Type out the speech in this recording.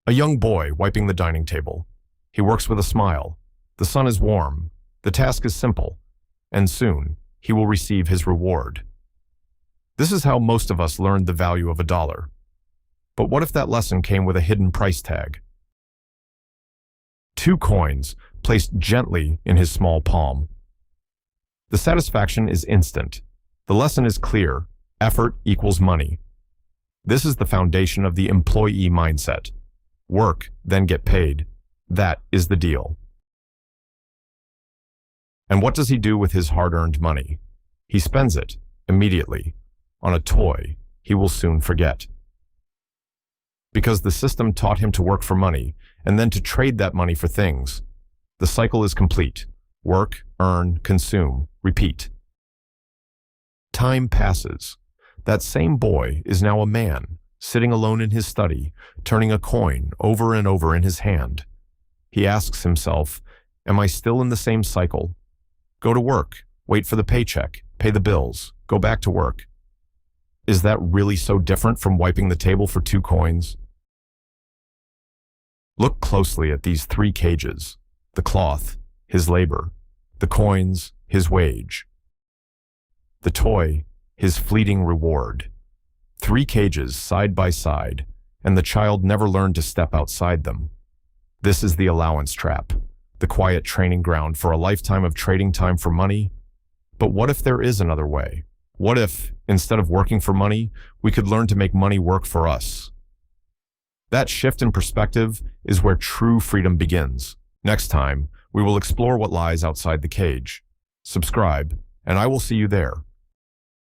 A young boy wiping the dining table. He works with a smile. The sun is warm. The task is simple. And soon, he will receive his reward. This is how most of us learned the value of $1. But what if that lesson came with a hidden price tag? 2 coins placed gently in his small palm. The satisfaction is instant. The lesson is clear. Effort equals money. This is the foundation of the employee mindset. Work, then get paid. That is the deal. And what does he do with his hard-earned money? He spends it, immediately, on a toy he will soon forget. Because the system taught him to work for money, and then to trade that money for things. The cycle is complete. Work, earn, consume, repeat. Time passes. That same boy is now a man, sitting alone in his study, turning a coin over and over in his hand. He asks himself, am I still in the same cycle? Go to work, wait for the paycheck, pay the bills, go back to work. Is that really so different from wiping the table for 2 coins? Look closely at these 3 cages. The cloth, his labor. The coins, his wage. The toy, his fleeting reward. 3 cages side by side, and the child never learned to step outside them. This is the allowance trap, the quiet training ground for a lifetime of trading time for money. But what if there is another way? What if, instead of working for money, we could learn to make money work for us? That shift in perspective is where true freedom begins. Next time, we will explore what lies outside the cage. Subscribe, and I will see you there.